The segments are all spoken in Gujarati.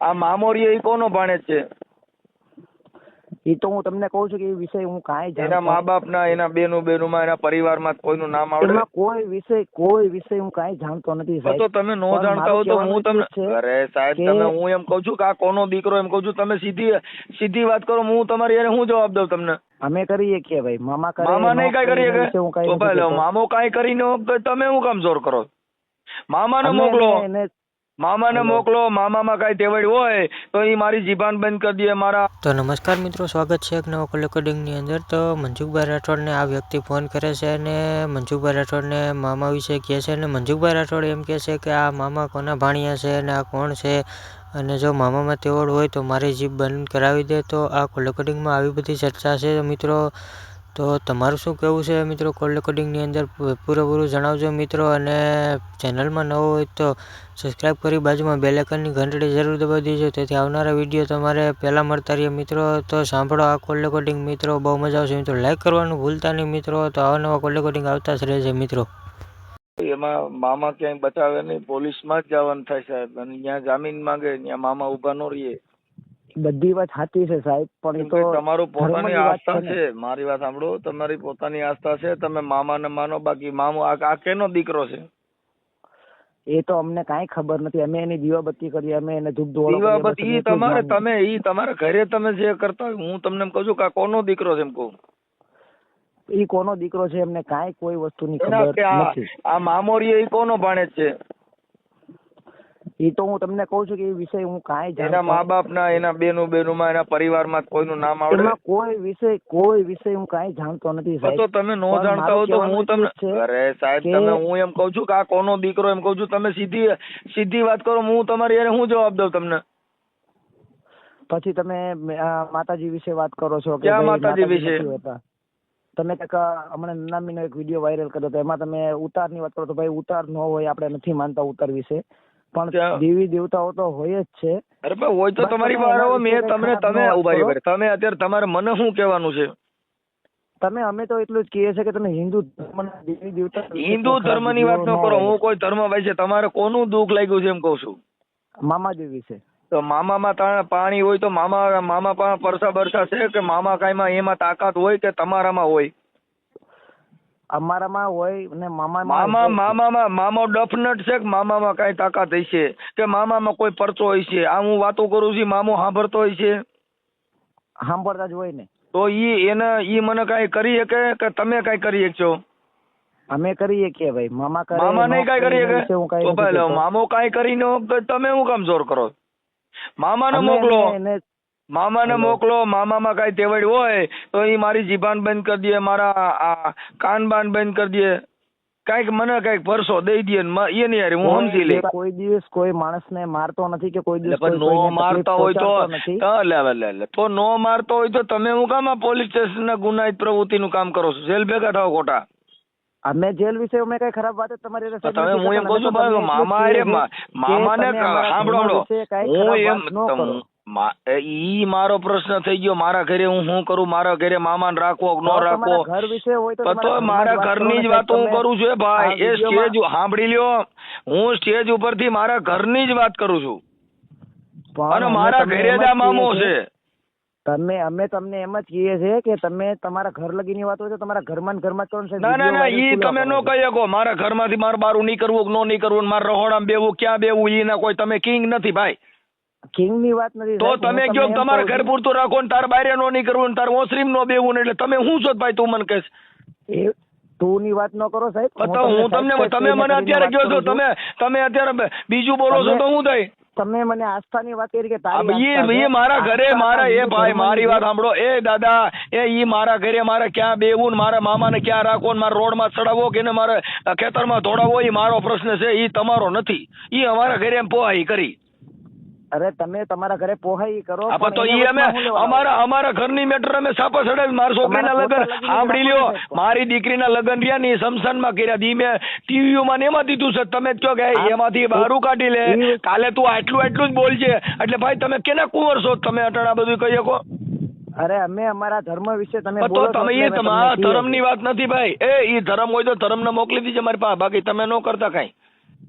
આ મામોરીઓ ઈ કોનો ભાણેજ છે? એ તો હું તમને કહું છું કે એ વિષય હું કાંઈ એના મા બાપના, એના બેનુમાં, એના પરિવારમાં કોઈનું નામ આવડે? એમાં કોઈ વિષય હું કાંઈ જાણતો નથી સાહેબ. તો તમે નો જાણતા હો તો હું તમને, અરે સાહેબ તમે, હું એમ કહું છું કે આ કોનો દીકરો એમ કહું છું, તમે સીધી વાત કરો, હું તમારી એને શું જવાબ દઉં તમને? અમે કરીએ કે ભાઈ મામા કરે, મામા નહીં કઈ કરીએ કે? તો ભાઈ મામો કાંઈ કરી ન તમે શું કામ જોર કરો? મામાને મોકલો, મામાને મોકલો. મામામાં કાંઈ તેવડ હોય તો એ મારી જીભાન બંધ કરી દે મારા. તો નમસ્કાર મિત્રો, સ્વાગત છે એક નવા રેકોર્ડિંગની અંદર. તો મનસુખભાઈ રાઠોડને આ વ્યક્તિ ફોન કરે છે અને મનસુખભાઈ રાઠોડને મામા વિશે કહે છે અને મનસુખભાઈ રાઠોડ એમ કહે છે કે આ મામા કોના ભાણિયા છે અને આ કોણ છે, અને જો મામામાં તેવડ હોય તો મારી જીભ બંધ કરાવી દે. તો આ કોલ રેકોર્ડિંગમાં આવી બધી ચર્ચા છે મિત્રો. તો તમારું શું કહેવું છે મિત્રો કોલ રેકોર્ડિંગની અંદર પૂરેપૂરું જણાવજો મિત્રો. અને ચેનલમાં નવો હોય તો સબસ્ક્રાઈબ કરી બાજુમાં બેલ આઇકનની ઘંટડી જરૂર દબાવી દેજો, તેથી આવનારા વિડીયો તમારે પહેલાં મળતા રહીએ મિત્રો. તો સાંભળો આ કોલ રેકોર્ડિંગ મિત્રો, બહુ મજા આવશે મિત્રો. લાઈક કરવાનું ભૂલતા નહીં મિત્રો. તો આવા નવા કોલ રેકોર્ડિંગ આવતા જ રહેશે મિત્રો. એમાં મામા ક્યાંય બચાવે નહીં, પોલીસમાં જ જવાનું થાય સાહેબ, અને ત્યાં જામીન માંગે, ત્યાં મામા ઉભા ન રહીએ. બધી વાત સાચી છે સાહેબ, પણ એ તો તમારું પોતાની આસ્થા છે. મારી વાત સાંભળો, તમારી પોતાની આસ્થા છે, તમે મામાને માનો, બાકી મામો આ કેનો દીકરો છે એ તો અમને કાંઈ ખબર નથી. અમે એની દીવાબત્તી કરીએ, અમે એને ધૂપ ધોળો દીવાબત્તી તમારા ઘરે તમે જે કરતા હોય, હું તમને એમ કહું છું કે આ કોનો દીકરો છે એમ કહું. એ કોનો દીકરો છે એમને કાંઈ કોઈ વસ્તુની ખબર નથી. આ મામોરીઓ ઈ કોનો ભાણેજ છે? એ તો હું તમને કહું છું કે એ વિષય હું કાંઈ જાણતો. એના મા બાપના, એના બેનુમાં, એના પરિવારમાં કોઈનું નામ આવડે? એમાં કોઈ વિષય હું કાંઈ જાણતો નથી સાહેબ. તો તમે નો જાણતા હો તો હું તમને, અરે સાહેબ તમે, હું એમ કહું છું કે આ કોનો દીકરો એમ કહું છું, તમે સીધી વાત કરો, હું તમારી એને શું જવાબ દઉં તમને? પછી તમે માતાજી વિશે વાત કરો છો કે ક્યાં માતાજી વિશે? તમે હમણાં નનામીનો એક વિડીયો વાયરલ કર્યો તો એમાં તમે ઉતારની વાત કરો તો ભાઈ ઉતાર ન હોય, આપણે નથી માનતા ઉતાર વિશે, પણ દેવી દેવતાઓ તો હોય જ છે. અરે ભાઈ હોય તો તમારી વાત, મેં તમે ઉભા તમે અત્યારે તમારે મને શું કહેવાનું છે? અમે તો એટલું જ કહીએ છીએ કે તમે હિન્દુ ધર્મના દેવી દેવતા, હિન્દુ ધર્મની વાત ન કરો. હું કોઈ ધર્મ વિશે, તમારે કોનું દુઃખ લાગ્યું છે એમ કહું છું? મામાજી વિશે. તો મામામાં પાણી હોય તો મામા પાસે પરસા બરસા છે કે મામા કાંઈમાં એમાં તાકાત હોય કે તમારામાં હોય? અમારામાં હોય ને મામો ડફનટ છે કે મામામાં કઈ તાકાત હશે કે મામામાં કોઈ પરચો હશે? આ હું વાતો કરું છું, મામો સાંભળતો હશે? સાંભળતા જ હોય ને. તો ઈ મને કઈ કરી શકે કે તમે કઈ કરી શકશો? અમે કરીએ કે ભાઈ મામા કરે, મામા નહીં કઈ કરી શકે તો ભાઈ મામો કઈ કરી ન તમે શું કામ જોર કરો? મામાને મોકલો, મામામાં કઈ તેવડ હોય તો એ મારી જીભાન બંધ કરી દે, મારા કાન બાન બંધ કરી દે, કઈક મને કઈક ભરસો દઈ દે, એની યાર હું સમજી લે. કોઈ દિવસ કોઈ માણસને મારતો નથી કે કોઈ દિવસ નો મારતા હોય તો નો મારતો હોય તો તમે હું કામ આ પોલીસ સ્ટેશન ના ગુનાહિત પ્રવૃત્તિનું કામ કરો છો? જેલ ભેગા થાવ ખોટા. અમે જેલ વિશે અમે કઈ ખરાબ વાત તમારી તમે, હું એમ કહું છું મામાને સાંભળો, હું એમ ઈ મારો પ્રશ્ન થઈ ગયો. મારા ઘરે હું શું કરું? મારા ઘરે મામાને રાખવો ન રાખવો ઘર વિશે હોય તો મારા ઘરની જ વાતો હું કરું છું ભાઈ. એ સ્ટેજ સાંભળી લ્યો, હું સ્ટેજ ઉપરથી મારા ઘરની જ વાત કરું છું અને મારા ઘરે જ આ મામો છે. અમે તમને એમ જ કહીએ છીએ કે તમે તમારા ઘર લગીની વાત હોય તો તમારા ઘરમાં જ કરો છે. ના ઈ તમે નો કહી શકો. મારા ઘરમાંથી મારે બારું નહીં કરવું, નો નહીં કરવું, મારે રહોડામાં બેવું, ક્યાં બેવું, એના કોઈ તમે કિંગ નથી ભાઈ. કિંગ ની વાત નથી તો તમે કયો તમારા ઘર પૂરતું રાખો ને તાર બારે નો નહીં કરવું ને તાર ઓસરીમ નો બેવું ને, એટલે તમે શું છો ભાઈ? તું મને કહેશ તું ની વાત ન કરો સાહેબ. હું તમને, તમે મને અત્યારે કહો છો, તમે અત્યારે બીજું બોલો છો તો હું થાય? તમે મને આસ્થાની વાત કરી કે તારી મારા ઘરે મારા, એ ભાઈ મારી વાત સાંભળો, એ દાદા, ઈ મારા ઘરે મારે ક્યાં બેવું ને મારા મામાને ક્યાં રાખવો ને મારા રોડમાં ચડાવવો કે મારે ખેતરમાં દોડાવવો, એ મારો પ્રશ્ન છે, એ તમારો નથી. ઈ અમારા ઘરે એમ પોહાઈ કરી. અરે તમે તમારા ઘરે પોહાઈ કરો તો ઈ અમે અમારા ઘરની મેટર અમે સાપા ચડાવી. મારા છોકરીના લગ્ન સાંભળી લ્યો, મારી દીકરીના લગ્ન રહ્યા ને સંસાનમાં કર્યા, ઈ મેં ટીવીઓમાં ને એમાં દીધું છે. તમે કહો કે એમાંથી બહારું કાઢી લે, કાલે તું આટલું જ બોલજે, એટલે ભાઈ તમે કેના કુંવર છો? તમે અટાણા બધું કહી શકો? અરે અમે અમારા ધર્મ વિશે તમે તો તમે એ તમારા ધર્મની વાત નથી ભાઈ. એ ધર્મ હોય તો ધર્મને મોકલી દીજે મારી પાસે, બાકી તમે ન કરતા કઈ.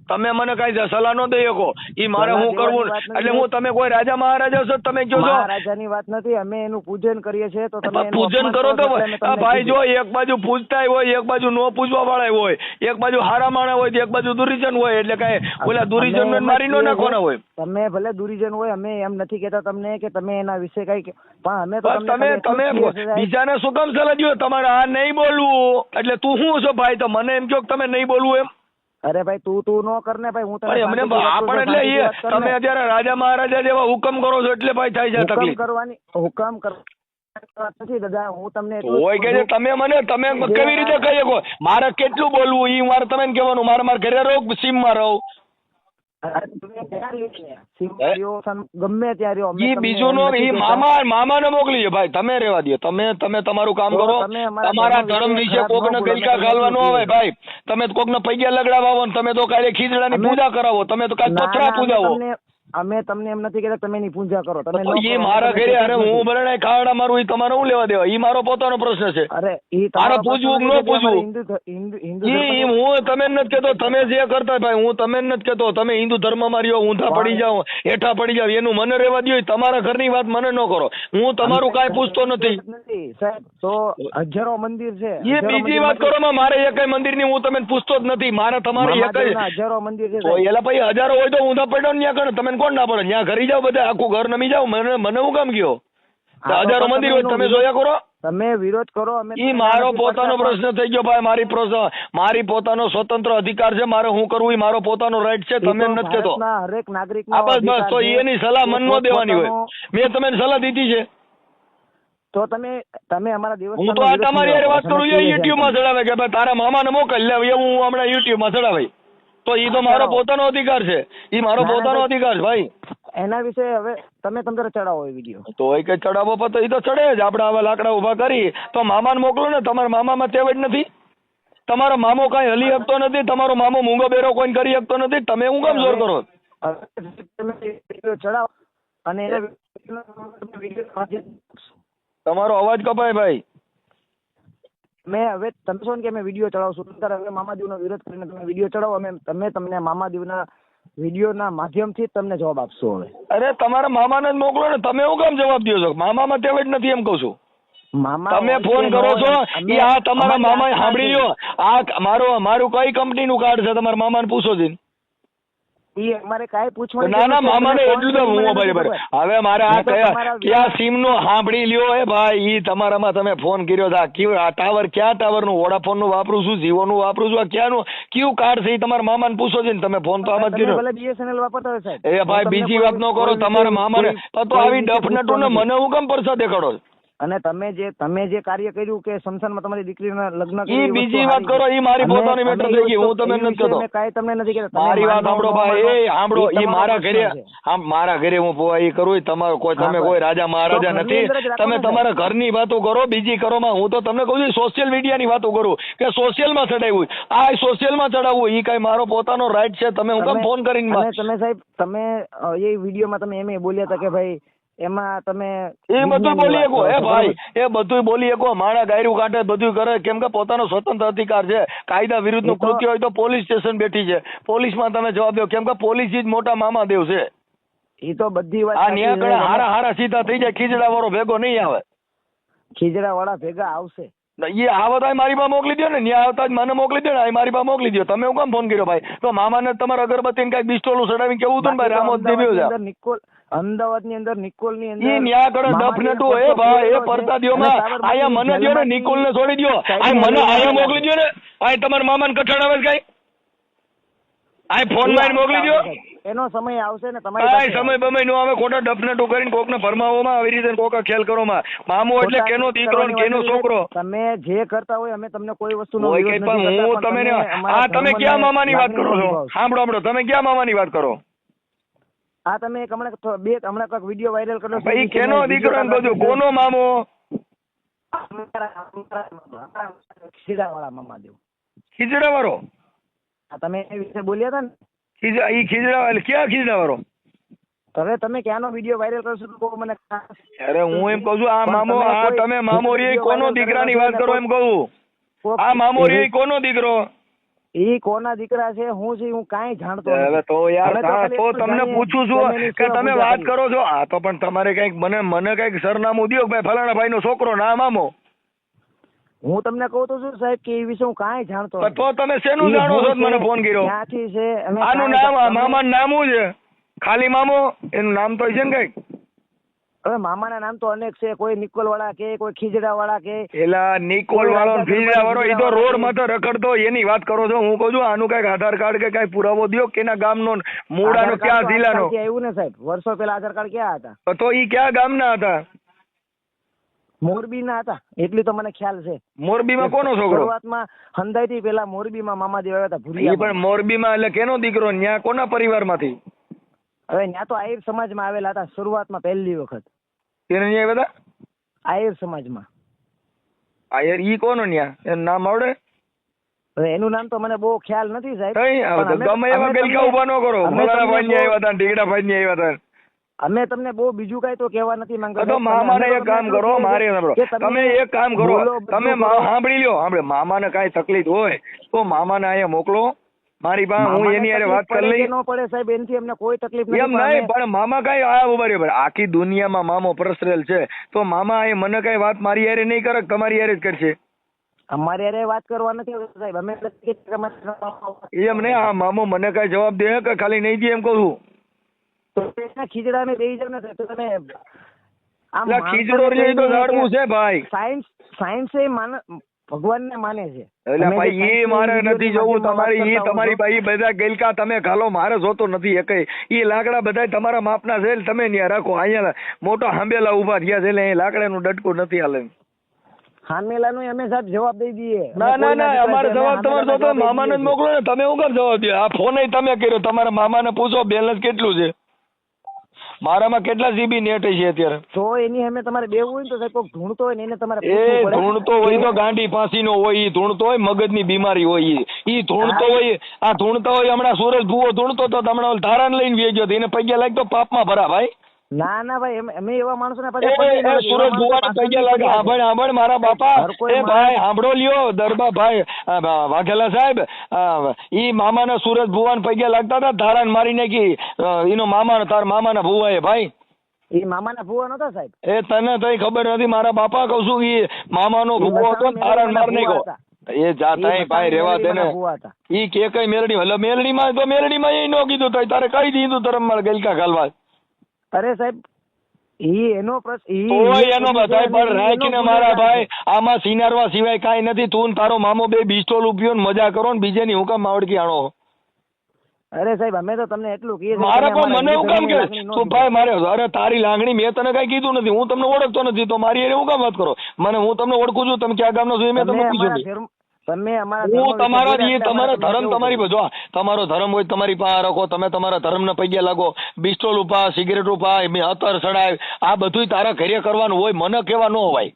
તમે મને કઈ સલાહ ન દઈ શકો. ઈ મારે શું કરવું એટલે હું તમે કોઈ રાજા મહારાજા છો તમે કહો છો મહારાજાની વાત નથી, અમે એનું પૂજન કરીએ છીએ તો તમે એનું પૂજન અપમાન કરો તો છો એટલે મેં તમને ભાઈ જો કીધું. એક બાજુ પૂજતા હોય, એક બાજુ નો પૂજવા વાળા હોય, એક બાજુ હારા માણા હોય તો એક બાજુ દુરીજન હોય, એટલે કઈ ઓલા દુરીજન અમે ને એમ જ મારી નો કહીએ નાખવાના હોય. તમે ભલે દુરીજન હોય, અમે એમ નથી કહેતા તમને કે તમે એના વિશે કઈ પણ અમે તો બસ તમને તમે ખાલી એટલું જ કહીએ છીએ, સાહેબ. બીજાને શું કામ સલાહ દ્યો? તમારે આ નહીં બોલવું એટલે તું શું છો ભાઈ? તો મને એમ કહો કે તમે નહીં બોલવું એમ. અરે ભાઈ તું નો કર ને ભાઈ, હું તને પણ એમને શાંતિથી વાત કરું છું, આપણે એટલે શાંતિથી વાત કર ને. તમે અત્યારે રાજા મહારાજા જેવા હુકમ કરો છો એટલે ભાઈ થાય છે હુકમ તકલીફ. કરવાની હુકમ કરવા નથી દાદા, હું તમને એટલું જ હોય કે કહું તમે કેવી રીતે કહી શકો? મારે કેટલું બોલવું ઈ મારે તમે કહેવાનું. મારે ઘરે રહો સીમમાં રહો. તમે ત્યાં રહ્યો ને, સીમમાં રહ્યો, ગમે ત્યાં રહ્યો, અમે ઈ તમને બીજું એમ નો નથી ઈ કહેતા. મામાને મોકલીએ ભાઈ, તમે રહેવા દો. તમે તમારું કામ તો કરો. તમે અમારા તમારા ધર્મ ધર્મ વિશે વિશે ખરાબ કોકને ન બોલો, ગલકા અમે ખાલવા ન તમને આવે ભાઈ. તમે કોકને પૈયા લગડાવા આવો ને તમે તો કાલે ખીજડાની અમે- પૂજા કરાવો, તમે તો કાલે ના, પથરા ના, પૂજાવો. અમે તમને એમ નથી કહેતા તમે એની પૂજા કરો, તમે ન તો ઈ કરો, મારા અમે ઘરે તમને અરે કહેતા હું નથી. બરણાઈ ખાવડા મારું ઈ તમારે શું લેવા દેવા? ઈ મારો પોતાનો પ્રશ્ન છે. અરે ઈ મારે તમારો પૂજવું કે પ્રશ્ન ન છે કે અમારે પૂજવું? હિન્દુ ઈ ધર્મ હું તમે જ નથી કેતો, તમે જે કરતા ભાઈ હું તમે જ નથી કેતો. તમે હિન્દુ ધર્મમાં રહ્યો, ઊંધા પડી જાઓ, હેઠા પડી જાઓ, એનું મને રહેવા દ્યો. તમારા ઘરની વાત મને ન કરો. હું તમારું કાંઈ પૂછતો નથી. સાહેબ, તો હજારો મંદિર છે, એ હજારો બીજી મંદિર વાત કરો માં મારે એકય મંદિરની હું તમને પૂછતો જ નથી. મારે તમારે એકય મહાદેવના હજારો મંદિર છે તો સાહેબ. એલા ભાઈ હજારો હોય તો ઊંધા પડ્યો ને ત્યાં કરે. તમે કોણ ના પડે? ત્યાં ઘરી જાઓ બધા, આખું ઘર નમી જાઓ. મને હું કામ ગયો? આ તો હજારો તમે મંદિર હોય એનો તમે વિરોધ- જોયા કરો. તમે વિરોધ કરો, અમે ઈ મારો પોતાનો પ્રશ્ન થઈ ગયો ભાઈ. મારી પોતાનો સ્વતંત્ર અધિકાર છે. મારે શું કરવું ઈ મારો પોતાનો રાઈટ છે. તમે નથી કેતો. હરેક નાગરિક બસ તો એની સલાહ મન નો દેવાની હોય. મેં તમને સલાહ દીધી છે. તો તમે અમારા દિવસ હું તો આ તમારી હારે વાત કરું છું યુટ્યુબ માં ચડાવે કે ભાઈ તારા મામાને મોકલ લે, એવું હું હમણાં યુટ્યુબ માં ચડાવાય. તો ઈ તો મારો પોતાનો અધિકાર છે. ઈ મારો પોતાનો અધિકાર છે ભાઈ. એના વિશે હવે તમે તમારે ચડાવો એ વિડીયો. તો એ કઈ ચડાવો પર તો ઈ તો ચડે જ. આપણે આવા લાકડા ઉભા કરી તો મામાને મોકલો ને. તમારા મામામાં તેવડ નથી? તમારો મામો કાંઈ હલી શકતો નથી? તમારો મામો મૂંગો બેરો કોઈ કરી શકતો નથી? તમે હું કામ જોર કરો? તમે વિડીયો ચડાવો અને એના વિડીયો તમારો અવાજ કપાય ભાઈ. મેં હવે તમે છો ને કે મેં વિડીયો ચડાવશું, ત્યારે હવે મામાદેવનો વિરોધ કરીને તમે વિડીયો ચડાવો, તમે તમને મામાદેવના વિડીયોના માધ્યમથી જ તમને જવાબ આપશો. હવે અરે તમારા મામાને જ મોકલો ને. તમે હું કામ જવાબ દો છો? મામામાં તેવડ નથી એમ કહું છું. મામા તમે ફોન કરો છો ઈ આ તમારા મામા સાંભળી લ્યો. આ મારું કઈ કંપનીનું કાર્ડ છે? તમારા મામાને પૂછો છે. ઈ અમારે કાંઈ પૂછવાનું ના ના નથી. મામાને તમે એટલું તો ફોન હું કરીને બરાબર. મને હવે મારે આ મેં તો તમારા કયા સિમ નો સાંભળી લ્યો હે ભાઈ. ઈ તમારામાં તમે ફોન કર્યો છે. આ ટાવર કયા ટાવર નું? વોડાફોન નું વાપરું છું, જીઓ નું વાપરું છું. આ ક્યાંનું કયું કાર્ડ છે? ઈ તમારા મામાને પૂછો છે ને. તમે ફોન તો આમ જ તમે કર્યો. ભલે BSNL વાપરતા હોય સાહેબ. એ ભાઈ બીજી વાત ન કરો. તમારા મામાને તો આવી ડફનટુ ને મને હું કેમ પરસા દેખાડો છો? અને તમે જે કાર્ય કર્યું કે શમશાનમાં તમારી દીકરીના લગ્ન ઈ બીજી વાત કરો. ઈ મારી પોતાની મેટર થઈ ગઈ. હું તમને નથી કહેતો. કાંઈ તમને નથી કહેતા. મારી વાત સાંભળો ભાઈ. એ સાંભળો. ઈ મારા ઘરે મારા ઘરે હું પોવા ઈ કરું. તમારો કોઈ તમે કોઈ રાજા મહારાજા નથી. તમે તમારા ઘરની વાતો કરો, બીજી કરો માં. હું તો તમને કહું છું સોશિયલ મીડિયાની વાતો કરું કે સોશિયલમાં ચડાવ્યું. આ સોશિયલમાં ચડાવવું ઈ કઈ મારો પોતાનો રાઈટ છે. તમે હું કેમ ફોન કરીને તમે સાહેબ તમે એ વિડીયોમાં તમે એમ બોલ્યા હતા કે ભાઈ એમાં તમે એ બધું બોલી શકો. એ ભાઈ એ બધું બોલી શકો. માણા ગાયરું કાઢે બધું કરે. કેમ કે પોતાનો સ્વતંત્ર અધિકાર છે. કાયદા વિરુદ્ધનું કૃત્ય હોય તો પોલીસ સ્ટેશન બેઠી છે. પોલીસમાં તમે જવાબ દો. કેમ કે પોલીસ જ મોટા મામાદેવ છે. એ તો બધી વાત આ ન્યા કડે હારા સીધા થઈ જાય. ખીજડા વાળો ભેગો નહીં આવે. ખીજડા વાળા ભેગા આવશે. એ આવતા મારી પાસે મોકલી દો ને. ન્યા આવતા જ મને મોકલી દો ને. મારી પાસે મોકલી દો. તમે હું કામ ફોન કર્યો ભાઈ? તો મામાને તમારા અગરબત્તી ને કઈક બિસ્ટોલું ચડાવી કેવું હતું ને ભાઈ રામોદ દેવ્યો અમદાવાદની અંદર નિકોલ ની અંદર ઈ ન્યા કડે ડફનટુ એ ભાઈ એ પરતા દ્યો માં. આયા મને દ્યો ને નિકોલ ને છોડી દ્યો. આ મને આયા મોકલી દ્યો ને. આ તમારા મામાને કઠાડાવે કઈ? આ ફોન માં મોકલી દ્યો. એનો સમય આવશે ને તમારી સમય બમય નો આવે. ખોટા ડફનટુ કરીને કોકને ફરમાવોમાં આવી રીતે કોકા ખેલ કરો માં. મામો એટલે કેનો દીકરો ને કેનો છોકરો. તમે જે કરતા હોય અમે તમને કોઈ વસ્તુનો હું તમે તમે ક્યાં મામાની વાત કરો છો? સાંભળો તમે ક્યાં મામાની વાત કરો? આ તમે હમણાં કઈક વિડીયો વાયરલ કર્યો છે. ભાઈ કેનો દીકરો ને બધું? કોનો મામો? ખીજડા વાળા મામાદેવ. ખીજડા વાળો? તમે એ વિશે બોલ્યા હતા ને. ખીજડા ક્યાં ખીજડા વાળો? હવે તમે ક્યાંનો વિડીયો વાયરલ કરશો તો કહો મને. અરે હું એમ કહું છું આ મામો તમે મામો રી કોનો દીકરાની વાત કરો એમ કહું. આ મામો રી કોનો દીકરો? ઈ કોના દીકરા છે હું છે હું કાંઈ જાણતો હવે નથી. તો યાર અમે તો હા, ખાલી તો એટલું તમને જાણીએ પૂછું કે છું એની કે સેવા તમે પૂજા વાત કરીએ. કરો છો આ તો પણ તમારે કઈક મને કઈક સરનામું દ્યો કે ભાઈ ફલાણા ભાઈ નો છોકરો નામ આમો. હું તમને કહું તો છું સાહેબ કે એ વિશે હું કાંઈ જાણતો પણ નથી. તો તમે શેનું ઈ જાણો હું છો જ મને છે, ફોન કર્યો? ક્યાંથી છે અમે આનું કાંઈ નામ આ તમે- મામાનું નામ શું છે? ખાલી મામો એનું નામ તો છે ને કઈક? હવે મામાના નામ તો અનેક છે, કોઈ નિકોલ વાળા કે કોઈ ખીજડા વાળા કે એલા નિકોલ વાળો ફીજા વાળો એ તો રોડ માં તો રખડતો એની વાત કરો છો. હું કહું છું આનું કઈક આધાર કાર્ડ કે કઈ પુરાવો દ્યો કેના ગામનો મૂળાનો આધાર કાર્ડ ક્યાં તો જિલ્લાનો? આજકાલ આવ્યું ને સાહેબ, વર્ષો પહેલા આધાર કાર્ડ ક્યાં હતા? તો ઈ ક્યાં ગામના હતા? મોરબીના હતા એટલી તો મને ખ્યાલ છે. મોરબીમાં કોનો છોકરો? શરૂઆતમાં હંધાઈથી પહેલા મોરબીમાં મામાદેવ આવ્યા હતા ઈ ભુરિયામાં. પણ મોરબીમાં એટલે કેનો દીકરો? ન્યા કોના પરિવારમાંથી? હવે ત્યાં તો આહિર સમાજમાં આવેલા હતા શરૂઆતમાં પહેલી વખત. તેને ન્યા બધા આહિર સમાજમાં. આ યાર ઈ કોનો ન્યા? એનું નામ આવડે? હવે એનું નામ તો મને બહુ ખ્યાલ નથી સાહેબ. કઈ આવે તો પણ ગમે એવા અમે ગલકા ઉભા ન કરો. અમે મોલાના ભાઈ તમને ની આવ્યા હતા, ઢીગડા ભાઈ ની આવ્યા હતા. અમે તમને બહુ બીજું કઈ તો કહેવા નથી માંગતા. તો મામાને એક કામ કરો, મારે સાંભળો. તમે એક કામ કરો, તમે સાંભળી લ્યો, સાંભળે મામાને કાંઈ તકલીફ હોય તો મામાને અહીંયા મોકલો મારી પાસે, હું એની હારે વાત કરી લઈ. ન પડે સાહેબ, એનાથી અમને કોઈ તકલીફ નથી. એમ નહીં, પણ મામા કાંઈ આ બરાબર આખી દુનિયામાં મામો પ્રસરેલ છે તો મામા અહીં મને કાંઈ વાત મારી હારે નહીં કરે, તમારી હારે જ કરશે. અમારે હારે વાત કરવા નથી સાહેબ. અમે એમ નહીં, આ મામો મને કાંઈ જવાબ દે કે ખાલી નહીં દે એમ કહું છું. ખીજડા ને બેહી જાવ ને તો તમે આમ એટલે ખીજડો રે તો ઝાડવું છે ભાઈ. સાયન્સ એ ભગવાનને માને છે. એટલે ભાઈ ઈ મારે નથી જોવું તમારી, ઈ તમારી ભાઈ બધા ગેલકા તમે ઘાલો, મારે જોતો નથી એકે. ઈ લાકડા બધા તમારા માપના છે, તમે ત્યાં રાખો. અહીંયા મોટા હાંબેલા ઉભા થયા છે એટલે લાકડાનું ડટકું નથી હાલે. હામેલાનું અમે સાહેબ જવાબ દઈ દઈએ. ના અમારે જવાબ તમારે જોતો મામાને જ મોકલો ને. તમે હું કેમ જવાબ દો? આ ફોન તમે કર્યો, તમારા મામાને પૂછો બેલેન્સ કેટલું છે, મારામાં કેટલા જીબી નેટ છે અત્યારે. તો એની અમે તમારે બેવું હોય ને તો સાહેબ કોક ઢૂંઢતો હોય ને એને તમારે એ ધૂણતો હોય તો ગાંડી ફાંસીનો હોય, ઈ ધૂણતો હોય મગજની બીમારી હોય, ઈ ધૂણતો હોય. આ ધૂણતો હોય હમણાં સુરજ ભૂવો ધૂણતો તો હમણાં ધારાને લઈને વેચ્યો હતો, એને પૈયા લાગતો પાપમાં ભરા ભાઈ. ના ભાઈ અમે એવા માણસો ને સુરજ ભુવાને પૈયા લાગે. સાંભળ મારા બાપા, એ ભાઈ સાંભળો લ્યો દરબા ભાઈ વાઘેલા સાહેબ, ઈ મામાના સુરજ ભુવાને પૈયા લાગતા હતા, ધારાને મારી નાખી એનો મામા, તાર મામાના ભુવા એ ભાઈ. એ મામાના ભુવા નતા સાહેબ. એ તને તઈ ખબર નથી, મારા બાપા કહું છું ઈ મામાનો ભુવો હતો, ધારાને મારી નાખ્યો. એ જાતા ભાઈ રેવા દે ને. ઈ કે કઈ મેલડી, એટલે મેલડીમાં તો મેલડીમાં એ ન કીધું તો તારે કઈ દીધું ધરમ માર ગલકા ઘાલવા. અરે સાહેબ ઈ એનો પ્રશ્ન કોઈ એનો બધાય પણ રાખીને મારા ભાઈ આમાં સિનારવા સિવાય કાંઈ નથી. તું તારો મામો બે પિસ્તોલ ઉભ્યો ને મજા કરો ને બીજેની હું કામ માવડકી આણો. અરે સાહેબ અમે તો તમને એટલું કહીએ મારે પણ મને હું કામ કે તું ભાઈ મારે, અરે તારી લાગણી મેં તને કઈ કીધું નથી, હું તમને ઓળખતો નથી તો મારી હારે હું કામ વાત કરો? મને હું તમને ઓળખું છું, તમે ક્યાં ગામનો છો મેં તમને પૂછ્યું નહીં. હું તમારા ધર્મ તમારી બધો તમારો ધર્મ હોય તમારી પાસે રાખો, તમે તમારા ધર્મને પૈયા લાગો, પિસ્તોલ ઉપા, સિગરેટ ઉપા, અત્તર ચડાય, આ બધું તારા ઘરે કરવાનું હોય, મને કેવા ન હોય.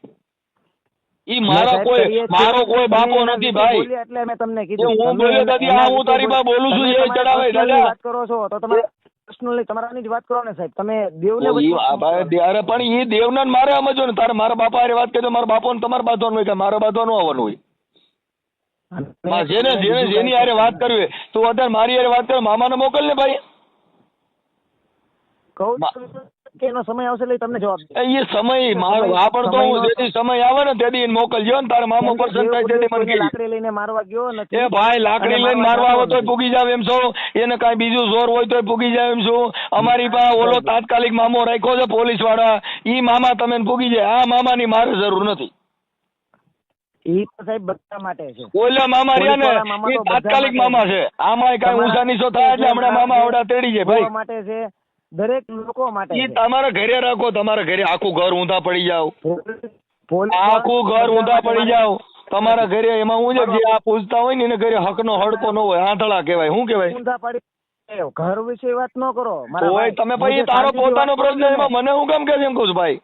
ઈ મારો કોઈ બાપો નથી ભાઈ. એટલે અમે તમને કીધું હું બોલ્યો નથી, આ હું તારી પાસે બોલું છું એ ચડાવે દાદા. વાત કરો છો તો તમે પર્સનલી તમારાની જ વાત કરો ને સાહેબ. તમે દેવને અરે પણ ઈ દેવને મારે સમજો ને, તારે મારા બાપા હારે વાત કરી તો મારા બાપો ને તમારે બાંધવાનું હોય કે મારા બાંધવાનું આવવાનું હોય. જેની હારે વાત કરવી તું અત્યારે મારી હારે વાત કર, મામાને મોકલ ને ભાઈ. એનો સમય આવશે એટલે તમને જવાબ એ સમય મારો આ પણ તો હું જેથી સમય આવે ને તેથી મોકલજો ને. તારા મામો પસંદ થાય તેથી મને લાકડી લઈને મારવા ગયો નથી. એ ભાઈ લાકડી લઈને મારવા આવો તોય પૂગી જાવ એમ છો, એને કાંઈ બીજું જોર હોય તોય પૂગી જાવ એમ છું. અમારી પાસે ઓલો તાત્કાલિક મામો રાખ્યો છે પોલીસ વાળા, ઈ મામા તમે પૂગી જાય. આ મામાની મારે જરૂર નથી. ઈ તો સાહેબ બધા માટે છે. ઓલા મામા રહ્યા ને ઈ તાત્કાલિક મામા છે, આમાં કઈ ઊંચા નીચો થાય એટલે હમણાં મામા આવડા તેડી જાય ભાઈ. માટે છે દરેક લોકો માટે. ઈ તમારા ઘરે રાખો, તમારા ઘરે આખું ઘર ઊંધા પડી જાવ, આખું ઘર ઊંધા પડી જાવ તમારા ઘરે. એમાં હું જે આ પૂછતા હોય ને એને ઘરે હકનો હડકો ન હોય, આંધળા કહેવાય. શું કહેવાય? ઊંધા પડી ઘર વિશે વાત ન કરો. હોય તમે પછી તારો પોતાનો પ્રશ્ન, એમાં મને હું કેમ કે એમ કહું છું ભાઈ,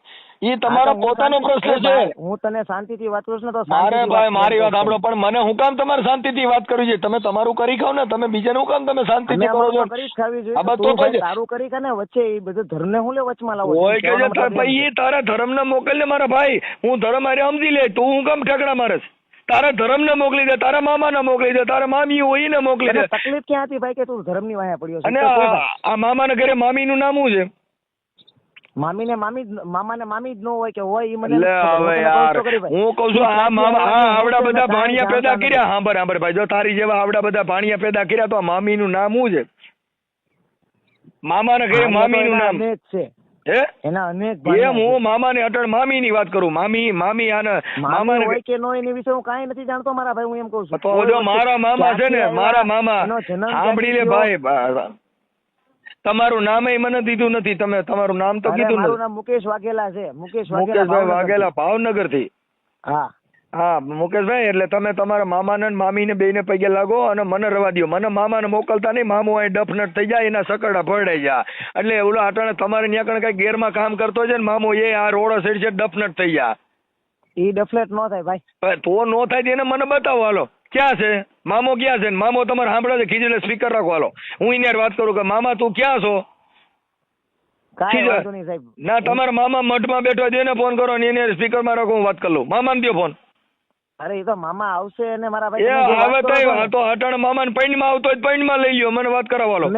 ઈ તમારો પોતાનો પ્રશ્ન છે. હું તને શાંતિથી વાત કરું છું તો મારે ભાઈ મારી વાત સાંભળો, પણ મને હું કામ તમારે શાંતિથી વાત કરવી છે? તમે તમારું કરી ખાવ ને, તમે બીજાનું હું કામ તમે શાંતિથી કરો છો? તારું કરી ખા ને વચ્ચે એ બધું ધર્મને હું લે વચમાં લાવો હોય કે ભાઈ ઈ તારા ધર્મને મોકલ ને મારા ભાઈ, હું ધર્મ હારે સમજી લે, તું હું કામ ઠેકડા મારે? તારા ધર્મને મોકલી દે, તારા મામાને મોકલી દે, તારા મામી હોય એને મોકલી દે. તને તકલીફ ક્યાં હતી ભાઈ કે તું ધર્મની વાયા પડ્યો છે? અને આ મામાના ઘરે મામીનું નામ શું છે? મામીને મામી જ ન હોય કે હોય ઈ મને લે હવે યાર હું કઉ છું આ મામા આવડા બધા ભાણિયા પેદા કર્યા. સાંભળ ભાઈ, જો તારી જેવા આવડા બધા ભાણિયા પેદા કર્યા તો આ મામીનું નામ શું છે? મામાના ઘરે મામીનું નામ અનેક છે. હે એના અનેક એમ હું મામાને અટળ મામીની વાત કરું. મામી આને મામાને હોય કે નો એની વિશે હું કાંઈ નથી જાણતો મારા ભાઈ, હું એમ કહું છું. તો જો મારા મામા છે ને, મારા મામા સાંભળી લે ભાઈ, તમારું નામે મને દીધું નથી. તમે તમારું નામ તો કીધું મારું નામ મુકેશ વાઘેલા છે. મુકેશભાઈ વાઘેલા ભાવનગર થી. હા હા મુકેશભાઈ, એટલે તમે તમારા મામાને મામીને બેને પગે લાગો અને મને રવા દો. મને મામાને મોકલતા નહીં. મામો અહીં ડફનટ થઈ જાય, એના સકડા ભરડાઈ જાય. એટલે ઓલો આટાણે તમારે ત્યાં કઈ ગેરમાં કામ કરતો છે ને મામો એ આ રોડો સાઈડ છે ડફનટ થઈ જાય. ઈ ડફલેટ નો થાય ભાઈ. તો નો થાય એને મને બતાવો. હાલો ક્યાં છે મામો? ક્યાં છે? મામો તમારે સાંભળે છે? ખીજડે સ્પીકર રાખો. હાલો હું એની વાત કરું કે મામા તું ક્યાં છો? ના તમારા મામા મઠમાં બેઠો છે, એને ફોન કરો ને એને સ્પીકર માં રાખો, હું વાત કરી લઉં. મામાને દો ફોન. અરે એ તો મામા આવશે ને મારા ભાઈ. હવે તો અટાણે મામાને પૈણમાં આવતો હોય પૈણમાં લઈ લ્યો, મને વાત કરાવો.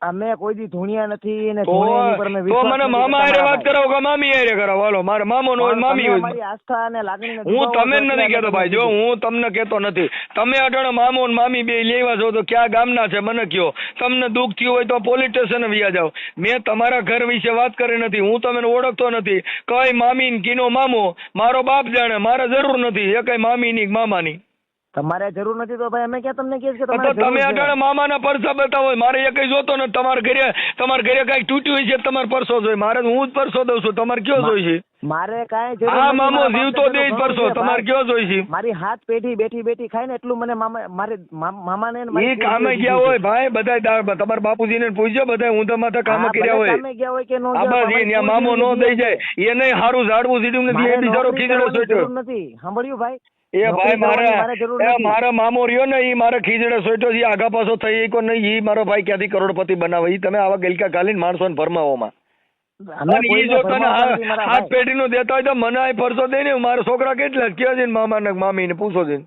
અમે કોઈ દી ધૂણિયા નથી ને તો મને મામા હારે વાત કરાવો કે મામી હારે કરાવો. હાલો મારે મામો નો મામી હોય. મારી આસ્થા અને લાગણી હું તમે નથી કેતો ભાઈ, જો હું તમને કેતો નથી. તમે અટાણે મામો ને મામી બે લેવા છો તો ક્યાં ગામના છે મને કયો. તમને દુઃખ થયું હોય તો પોલીસ સ્ટેશન વ્યા જાવ. મેં તમારા ઘર વિશે વાત કરી નથી. હું તમને ઓળખતો નથી. કઈ મામી ને કીનો મામો મારો બાપ જાણે. મારે જરૂર નથી એ કઈ મામી ની મામાની. તમારે જરૂર નથી તો ભાઈ અમે ક્યાં તમને કહે છે? તમે અટાણે મામાના પરસા બતાવો. મારે એ કઈ જોતો નથી. તમારા ઘરે કઈક તૂટ્યું છે તમારે પરસો જોઈએ. મારે હું જ પરસો દઉં છું. તમારે કયો જોઈ છે? મારે કાંઈ જરૂર હા મામો જીવતો દે પરસો. તમારે કયો જોઈ છે? મારી હાથ પેઢી બેઠી ખાય ને એટલું મને મામાને ઈ કામે ગયા હોય ભાઈ બધા. તમારા બાપુજી ને પૂછજો બધા ઊંધા માથા કામે કર્યા હોય. કામે ગયા હોય કે નો ગયા મામો નો દઈ જાય. એને સારું ઝાડવું સીધું નથી. બિચારો ખીજડો સોચ્યો નથી. સાંભળ્યું ભાઈ? એ ભાઈ મારા મામો રહ્યો ને ઈ મારા ખીજડે સોટ્યો છે. આગા પાછો થઈ કો નહીં. ઈ મારો ભાઈ ક્યાંથી કરોડપતિ બનાવે. ઈ તમે આવા ગલકા કાલીને માણસો ને ફરમાવોમાં. ઈ જો તને હાથ પેઢી નું દેતા હોય તો મને આ પરસો દે ને. મારા છોકરા કેટલા કયો છે મામા ને મામી ને પૂછો છે.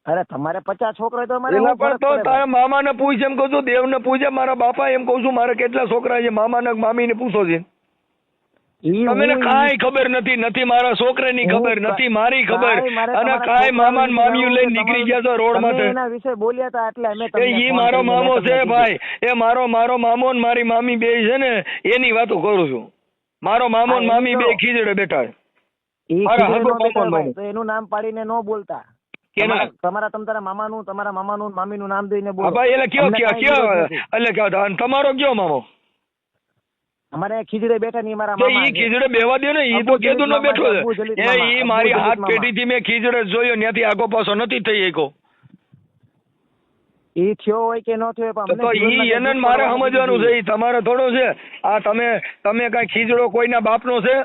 અરે તમારે 50 છોકરા તો તારા મામા ને પૂછ એમ કઉ છું. દેવ ને પૂછે. મારા બાપા એમ કઉ છું મારે કેટલા છોકરા છે મામા ને મામી ને પૂછો છે. તમને કાંઈ ખબર નથી મારા છોકરાની ખબર નથી, મારી ખબર. અને કાંઈ મામા ને મામીઓ લઈને નીકળી ગયા છો રોડ માંથી. એના વિશે બોલ્યા હતા એટલે અમે ઈ મારો મામો છે ભાઈ. એ મારો મામો ને મારી મામી બે છે ને એની વાતો કરું છું. મારો મામો ને મામી બે ખીજડે બેઠા. એનું નામ પાડીને ન બોલતા. તમારા મામાનું મામીનું નામ દઈને બોલો. ભાઈ એટલે કયો એટલે તમારો કયો મામો? અમારે ખીજડે બેઠા ની મારા મામા. ઈ ખીજડે બેવા દે ને. ઈ તો કેદું નો બેઠો છે. ઈ મારી હાથ પેઢી થી મેં ખીજડે જોયો. ત્યાંથી આગો પાછો નથી થઈ એકો. ઈ થયો હોય કે ન થયો પણ તો ઈ એને મારે સમજવાનું છે. ઈ તમારે થોડો છે. આ તમે કઈ ખીજડો કોઈના બાપનો છે?